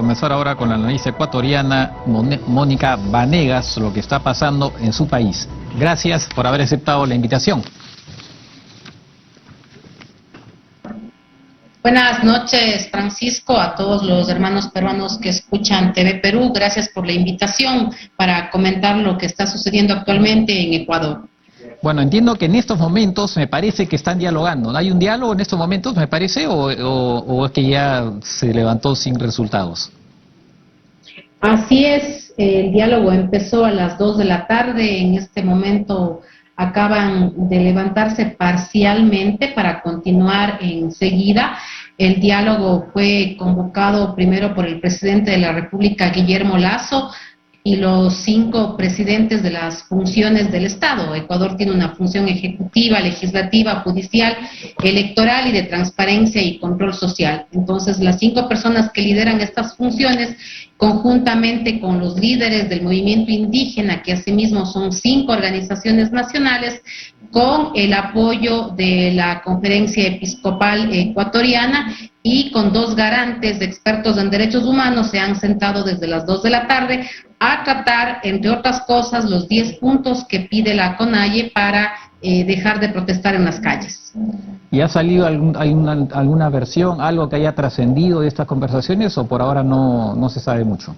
conversar ahora con la analista ecuatoriana Mónica Vanegas lo que está pasando en su país. Gracias por haber aceptado la invitación. Buenas noches, Francisco, a todos los hermanos peruanos que escuchan TV Perú. Gracias por la invitación para comentar lo que está sucediendo actualmente en Ecuador. Bueno, entiendo que en estos momentos me parece que están dialogando. ¿Hay un diálogo en estos momentos, me parece, o es que ya se levantó sin resultados? Así es, el diálogo empezó a las 2 de la tarde. En este momento acaban de levantarse parcialmente para continuar enseguida. El diálogo fue convocado primero por el presidente de la República, Guillermo Lasso, y los 5 presidentes de las funciones del Estado. Ecuador tiene una función ejecutiva, legislativa, judicial, electoral y de transparencia y control social. Entonces, las 5 personas que lideran estas funciones, conjuntamente con los líderes del movimiento indígena, que asimismo son 5 organizaciones nacionales, con el apoyo de la Conferencia Episcopal Ecuatoriana y con 2 garantes de expertos en derechos humanos, se han sentado desde las 2 de la tarde a tratar, entre otras cosas, los 10 puntos que pide la CONAIE para dejar de protestar en las calles. ¿Y ha salido alguna versión, algo que haya trascendido de estas conversaciones, o por ahora no se sabe mucho?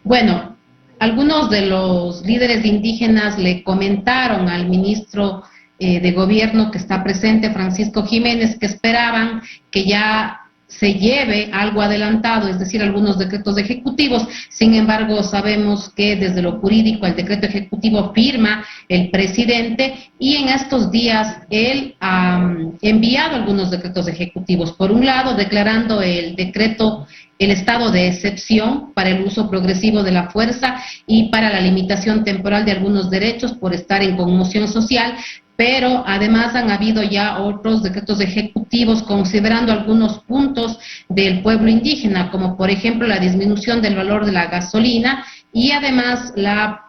Bueno, algunos de los líderes indígenas le comentaron al ministro de Gobierno que está presente, Francisco Jiménez, que esperaban que ya se lleve algo adelantado, es decir, algunos decretos ejecutivos. Sin embargo, sabemos que desde lo jurídico el decreto ejecutivo firma el presidente, y en estos días él ha enviado algunos decretos ejecutivos. Por un lado, declarando el estado de excepción para el uso progresivo de la fuerza y para la limitación temporal de algunos derechos por estar en conmoción social, pero además han habido ya otros decretos ejecutivos considerando algunos puntos del pueblo indígena, como por ejemplo la disminución del valor de la gasolina y además la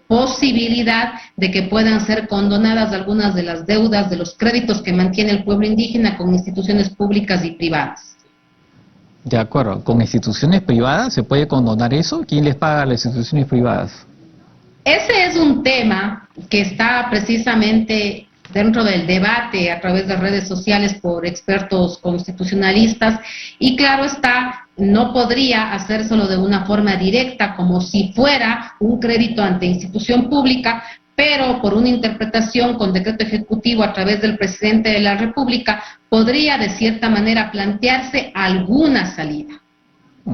posibilidad de que puedan ser condonadas algunas de las deudas de los créditos que mantiene el pueblo indígena con instituciones públicas y privadas. De acuerdo, ¿con instituciones privadas se puede condonar eso? ¿Quién les paga a las instituciones privadas? Ese es un tema que está precisamente dentro del debate a través de redes sociales por expertos constitucionalistas, y claro está, no podría hacérselo de una forma directa como si fuera un crédito ante institución pública, pero por una interpretación con decreto ejecutivo a través del presidente de la República podría de cierta manera plantearse alguna salida.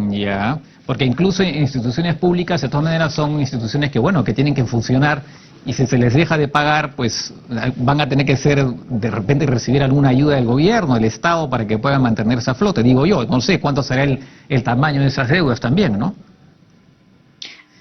Ya, porque incluso instituciones públicas de todas maneras son instituciones que, bueno, que tienen que funcionar, y si se les deja de pagar, pues van a tener que de repente recibir alguna ayuda del gobierno, del Estado, para que puedan mantenerse a flote, digo yo. No sé cuánto será el tamaño de esas deudas también, ¿no?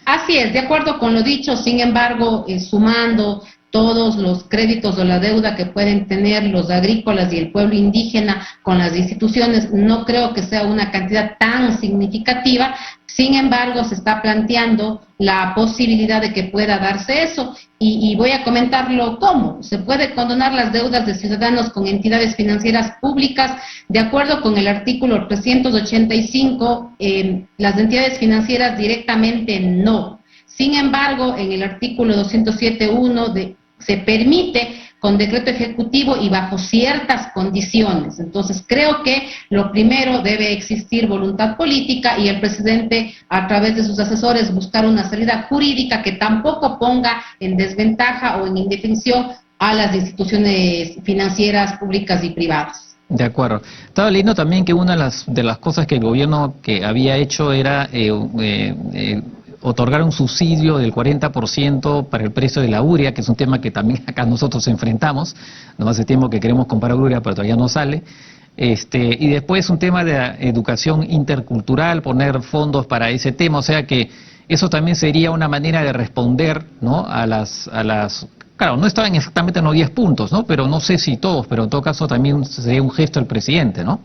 Así es, de acuerdo con lo dicho. Sin embargo, sumando todos los créditos o la deuda que pueden tener los agrícolas y el pueblo indígena con las instituciones, no creo que sea una cantidad tan significativa. Sin embargo, se está planteando la posibilidad de que pueda darse eso, y voy a comentarlo cómo. Se puede condonar las deudas de ciudadanos con entidades financieras públicas. De acuerdo con el artículo 385, las entidades financieras directamente no. Sin embargo, en el artículo 207.1 se permite con decreto ejecutivo y bajo ciertas condiciones. Entonces, creo que lo primero, debe existir voluntad política y el presidente, a través de sus asesores, buscar una salida jurídica que tampoco ponga en desventaja o en indefensión a las instituciones financieras públicas y privadas. De acuerdo. Estaba leyendo también que una de las cosas que el gobierno que había hecho era otorgar un subsidio del 40% para el precio de la urea, que es un tema que también acá nosotros enfrentamos. No hace tiempo que queremos comprar urea, pero todavía no sale. Y después un tema de educación intercultural, poner fondos para ese tema. O sea que eso también sería una manera de responder, ¿no?, a las claro, no estaban exactamente en los 10 puntos, ¿no?, pero no sé si todos, pero en todo caso también sería un gesto del presidente, ¿no?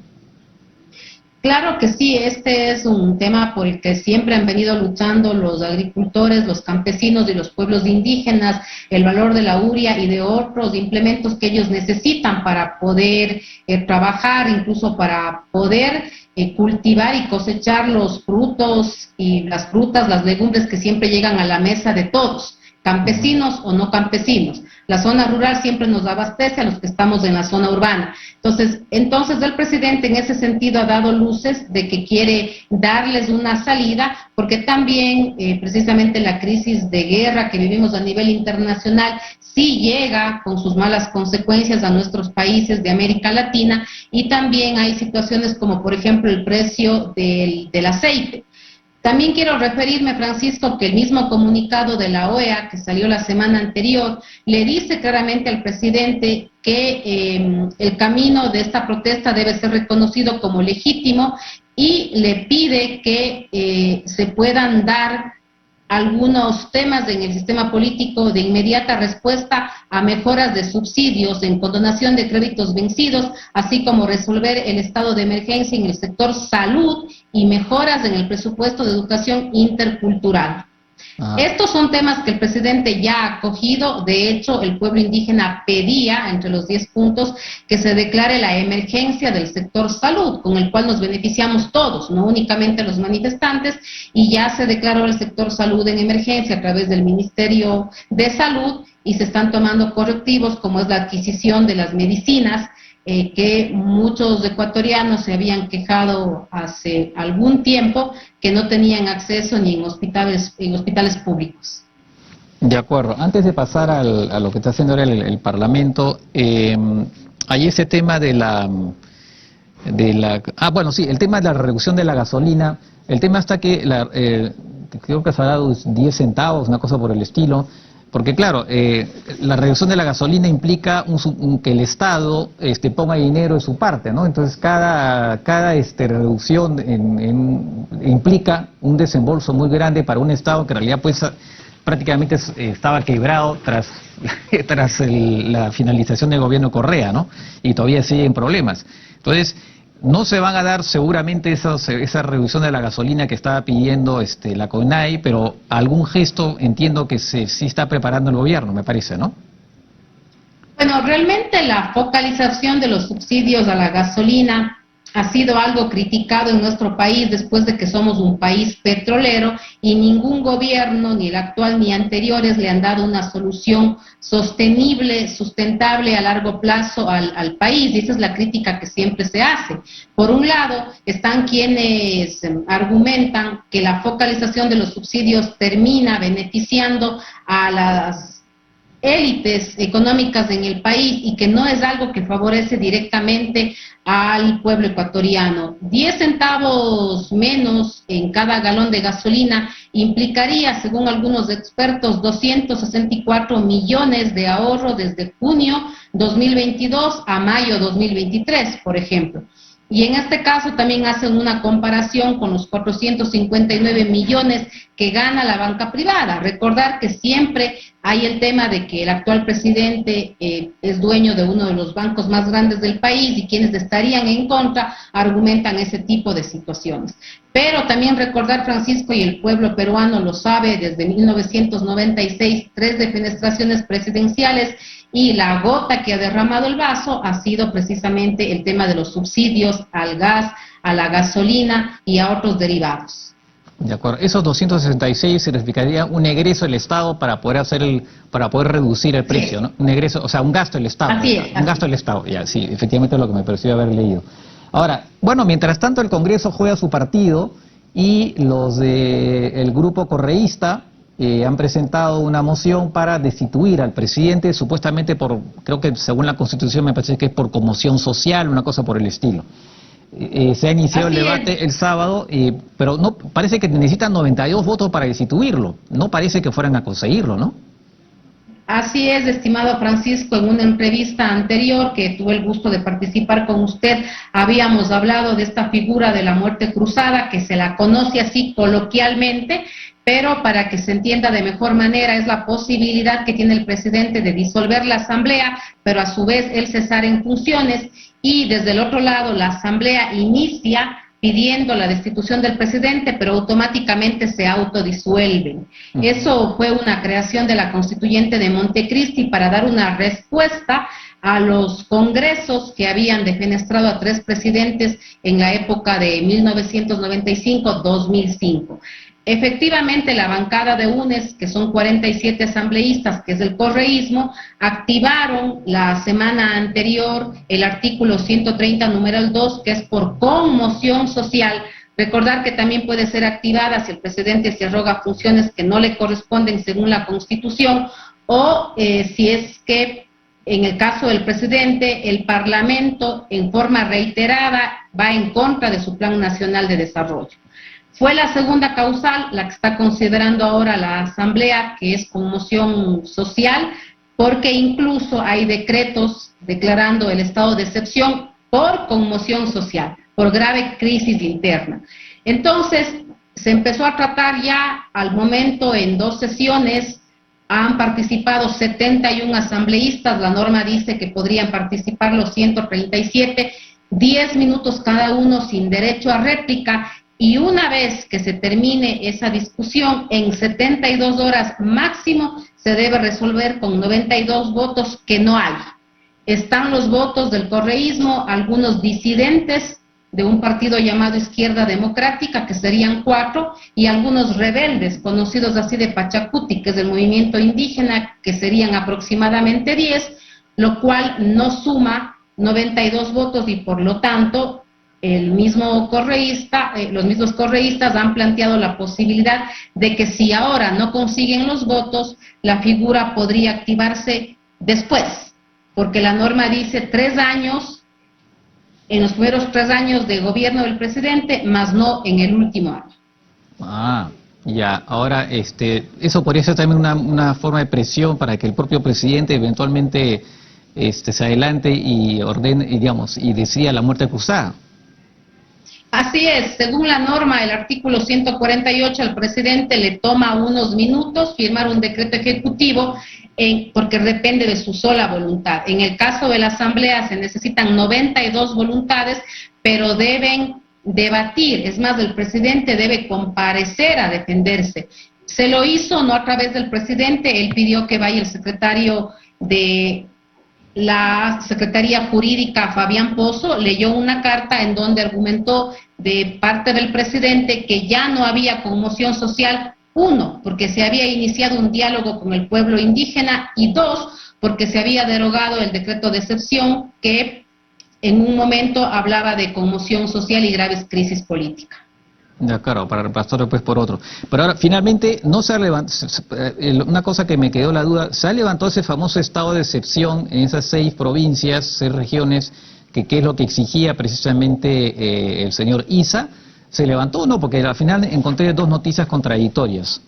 Claro que sí, este es un tema por el que siempre han venido luchando los agricultores, los campesinos y los pueblos indígenas, el valor de la urea y de otros implementos que ellos necesitan para poder trabajar, incluso para poder cultivar y cosechar los frutos y las frutas, las legumbres que siempre llegan a la mesa de todos, campesinos o no campesinos. La zona rural siempre nos abastece a los que estamos en la zona urbana. Entonces el presidente en ese sentido ha dado luces de que quiere darles una salida, porque también precisamente la crisis de guerra que vivimos a nivel internacional sí llega con sus malas consecuencias a nuestros países de América Latina, y también hay situaciones como por ejemplo el precio del aceite. También quiero referirme, Francisco, que el mismo comunicado de la OEA que salió la semana anterior le dice claramente al presidente que el camino de esta protesta debe ser reconocido como legítimo, y le pide que se puedan dar algunos temas en el sistema político de inmediata respuesta a mejoras de subsidios en condonación de créditos vencidos, así como resolver el estado de emergencia en el sector salud y mejoras en el presupuesto de educación intercultural. Estos son temas que el presidente ya ha acogido. De hecho, el pueblo indígena pedía, entre los 10 puntos, que se declare la emergencia del sector salud, con el cual nos beneficiamos todos, no únicamente los manifestantes, y ya se declaró el sector salud en emergencia a través del Ministerio de Salud, y se están tomando correctivos como es la adquisición de las medicinas, que muchos ecuatorianos se habían quejado hace algún tiempo que no tenían acceso ni en hospitales públicos. De acuerdo. Antes de pasar a lo que está haciendo ahora el Parlamento, hay ese tema el tema de la reducción de la gasolina. El tema está que creo que se ha dado 10 centavos, una cosa por el estilo. Porque claro, la reducción de la gasolina implica que el Estado ponga dinero de su parte, ¿no? Entonces cada reducción implica un desembolso muy grande para un Estado que en realidad pues prácticamente estaba quebrado tras la finalización del gobierno Correa, ¿no? Y todavía siguen problemas. Entonces no se van a dar seguramente esa reducción de la gasolina que estaba pidiendo la CONAI, pero algún gesto entiendo que sí está preparando el gobierno, me parece, ¿no? Bueno, realmente la focalización de los subsidios a la gasolina ha sido algo criticado en nuestro país después de que somos un país petrolero, y ningún gobierno, ni el actual ni anteriores, le han dado una solución sostenible, sustentable a largo plazo al país, y esa es la crítica que siempre se hace. Por un lado, están quienes argumentan que la focalización de los subsidios termina beneficiando a las élites económicas en el país y que no es algo que favorece directamente al pueblo ecuatoriano. 10 centavos menos en cada galón de gasolina implicaría, según algunos expertos, 264 millones de ahorro desde junio 2022 a mayo 2023, por ejemplo. Y en este caso también hacen una comparación con los 459 millones que gana la banca privada. Recordar que siempre hay el tema de que el actual presidente es dueño de uno de los bancos más grandes del país, y quienes estarían en contra argumentan ese tipo de situaciones. Pero también recordar, Francisco, y el pueblo peruano lo sabe, desde 1996, 3 defenestraciones presidenciales, y la gota que ha derramado el vaso ha sido precisamente el tema de los subsidios al gas, a la gasolina y a otros derivados. De acuerdo. Esos 266 significaría un egreso del Estado para poder reducir el precio, sí, ¿no? Un egreso, o sea, un gasto del Estado. Así es. Un gasto del Estado, ya, sí, efectivamente es lo que me pareció haber leído. Ahora, bueno, mientras tanto el Congreso juega su partido, y los del grupo correísta han presentado una moción para destituir al presidente, supuestamente creo que según la Constitución me parece que es por conmoción social, una cosa por el estilo. Se ha iniciado el debate el sábado, pero no parece que necesitan 92 votos para destituirlo. No parece que fueran a conseguirlo, ¿no? Así es, estimado Francisco, en una entrevista anterior que tuve el gusto de participar con usted, habíamos hablado de esta figura de la muerte cruzada, que se la conoce así coloquialmente, pero para que se entienda de mejor manera es la posibilidad que tiene el presidente de disolver la asamblea, pero a su vez él cesar en funciones, y desde el otro lado la asamblea inicia pidiendo la destitución del presidente, pero automáticamente se autodisuelven. Eso fue una creación de la constituyente de Montecristi para dar una respuesta a los congresos que habían defenestrado a 3 presidentes en la época de 1995-2005. Efectivamente, la bancada de UNES, que son 47 asambleístas, que es el correísmo, activaron la semana anterior el artículo 130, numeral 2, que es por conmoción social. Recordar que también puede ser activada si el presidente se arroga funciones que no le corresponden según la Constitución, o si es que, en el caso del presidente, el Parlamento en forma reiterada va en contra de su Plan Nacional de Desarrollo. Fue la segunda causal, la que está considerando ahora la Asamblea, que es conmoción social, porque incluso hay decretos declarando el estado de excepción por conmoción social, por grave crisis interna. Entonces, se empezó a tratar ya al momento en 2 sesiones, han participado 71 asambleístas, la norma dice que podrían participar los 137, 10 minutos cada uno sin derecho a réplica, y una vez que se termine esa discusión, en 72 horas máximo, se debe resolver con 92 votos que no hay. Están los votos del correísmo, algunos disidentes de un partido llamado Izquierda Democrática, que serían 4, y algunos rebeldes, conocidos así de Pachacuti, que es el movimiento indígena, que serían aproximadamente 10, lo cual no suma 92 votos y por lo tanto los mismos correístas han planteado la posibilidad de que si ahora no consiguen los votos, la figura podría activarse después, porque la norma dice 3 años, en los primeros 3 años de gobierno del presidente, más no en el último año. Ya, ahora eso podría ser también una forma de presión para que el propio presidente eventualmente se adelante y ordene, digamos, y decida la muerte cruzada. Así es, según la norma, el artículo 148, al presidente le toma unos minutos firmar un decreto ejecutivo porque depende de su sola voluntad. En el caso de la Asamblea se necesitan 92 voluntades, pero deben debatir, es más, el presidente debe comparecer a defenderse. Se lo hizo no a través del presidente, él pidió que vaya el secretario de la Secretaría Jurídica, Fabián Pozo, leyó una carta en donde argumentó de parte del presidente que ya no había conmoción social, 1, porque se había iniciado un diálogo con el pueblo indígena, y 2, porque se había derogado el decreto de excepción que en un momento hablaba de conmoción social y graves crisis políticas. De acuerdo, para reemplazarlo después por otro. Pero ahora, finalmente, no se ha levantado, una cosa que me quedó la duda, ¿se ha levantado ese famoso estado de excepción en esas 6 provincias, 6 regiones, que es lo que exigía precisamente el señor Issa? ¿Se levantó o no? Porque al final encontré 2 noticias contradictorias.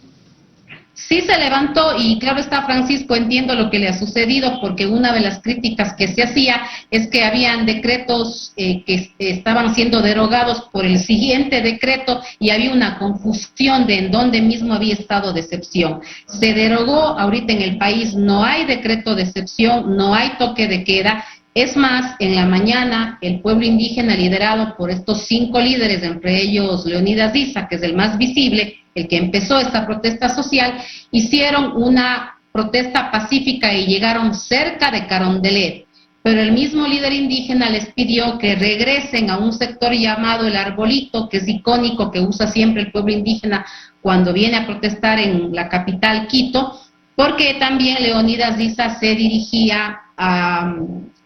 Sí se levantó, y claro está, Francisco, entiendo lo que le ha sucedido, porque una de las críticas que se hacía es que habían decretos que estaban siendo derogados por el siguiente decreto y había una confusión de en dónde mismo había estado de excepción. Se derogó, ahorita en el país no hay decreto de excepción, no hay toque de queda. Es más, en la mañana el pueblo indígena, liderado por estos 5 líderes, entre ellos Leonidas Issa, que es el más visible, el que empezó esta protesta social, hicieron una protesta pacífica y llegaron cerca de Carondelet. Pero el mismo líder indígena les pidió que regresen a un sector llamado El Arbolito, que es icónico, que usa siempre el pueblo indígena cuando viene a protestar en la capital, Quito, porque también Leonidas Issa se dirigía a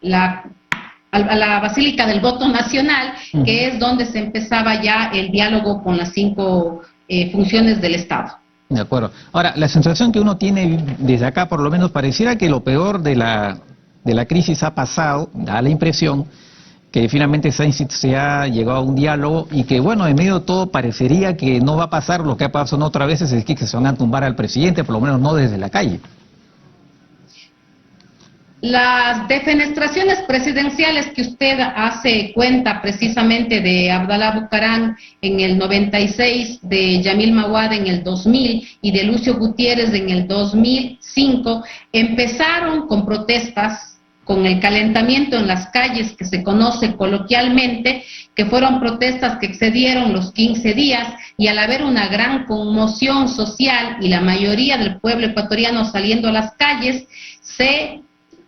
la Basílica del Voto Nacional, que es donde se empezaba ya el diálogo con las 5 funciones del Estado. De acuerdo. Ahora, la sensación que uno tiene desde acá, por lo menos, pareciera que lo peor de la crisis ha pasado, da la impresión que finalmente se ha llegado a un diálogo y que, bueno, en medio de todo parecería que no va a pasar lo que ha pasado otras veces, es que se van a tumbar al presidente, por lo menos no desde la calle. Las defenestraciones presidenciales que usted hace cuenta precisamente de Abdalá Bucaram en el 96, de Yamil Mahuad en el 2000 y de Lucio Gutiérrez en el 2005, empezaron con protestas con el calentamiento en las calles que se conoce coloquialmente, que fueron protestas que excedieron los 15 días y al haber una gran conmoción social y la mayoría del pueblo ecuatoriano saliendo a las calles, se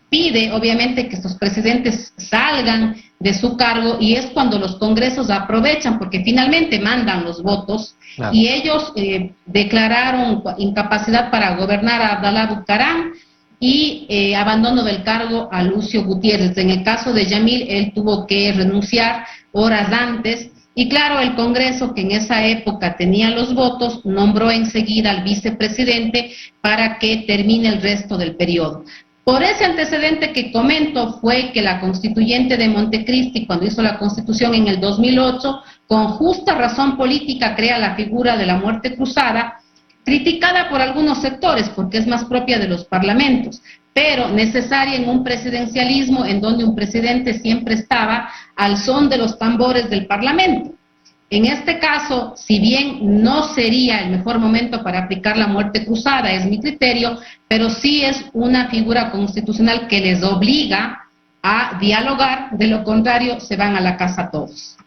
pide obviamente que estos presidentes salgan de su cargo y es cuando los congresos aprovechan porque finalmente mandan los votos. Claro. Y ellos declararon incapacidad para gobernar a Abdalá Bucaram y abandono del cargo a Lucio Gutiérrez. En el caso de Yamil, él tuvo que renunciar horas antes y claro, el Congreso, que en esa época tenía los votos, nombró enseguida al vicepresidente para que termine el resto del periodo. Por ese antecedente que comento fue que la constituyente de Montecristi, cuando hizo la Constitución en el 2008, con justa razón política crea la figura de la muerte cruzada, criticada por algunos sectores porque es más propia de los parlamentos, pero necesaria en un presidencialismo en donde un presidente siempre estaba al son de los tambores del parlamento. En este caso, si bien no sería el mejor momento para aplicar la muerte cruzada, es mi criterio, pero sí es una figura constitucional que les obliga a dialogar, de lo contrario se van a la casa todos.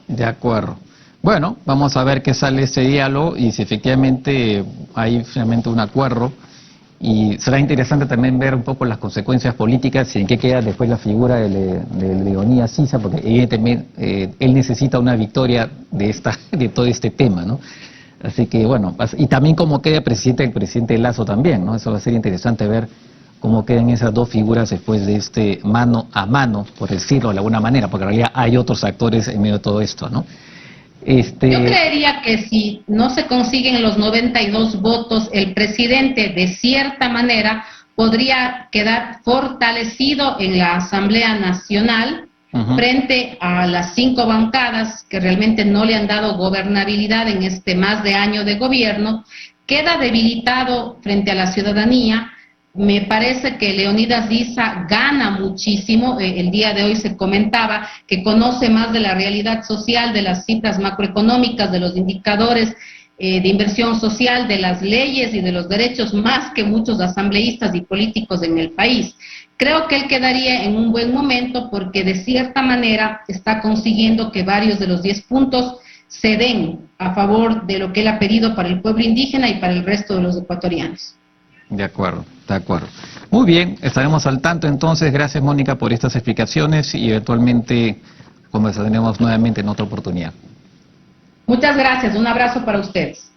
De acuerdo. Bueno, vamos a ver qué sale ese diálogo y si efectivamente hay finalmente un acuerdo. Y será interesante también ver un poco las consecuencias políticas y en qué queda después la figura de Leonidas Sisa, porque evidentemente él necesita una victoria de todo este tema, ¿no? Así que bueno, y también cómo queda el presidente Lasso también, ¿no? Eso va a ser interesante ver cómo quedan esas dos figuras después de este mano a mano, por decirlo de alguna manera, porque en realidad hay otros actores en medio de todo esto, ¿no? Yo creería que si no se consiguen los 92 votos, el presidente de cierta manera podría quedar fortalecido en la Asamblea Nacional frente a las 5 bancadas que realmente no le han dado gobernabilidad en este más de año de gobierno, queda debilitado frente a la ciudadanía. Me parece que Leonidas Sisa gana muchísimo, el día de hoy se comentaba que conoce más de la realidad social, de las cifras macroeconómicas, de los indicadores de inversión social, de las leyes y de los derechos, más que muchos asambleístas y políticos en el país. Creo que él quedaría en un buen momento porque de cierta manera está consiguiendo que varios de los 10 puntos se den a favor de lo que él ha pedido para el pueblo indígena y para el resto de los ecuatorianos. De acuerdo, de acuerdo. Muy bien, estaremos al tanto entonces. Gracias, Mónica, por estas explicaciones y eventualmente conversaremos nuevamente en otra oportunidad. Muchas gracias, un abrazo para ustedes.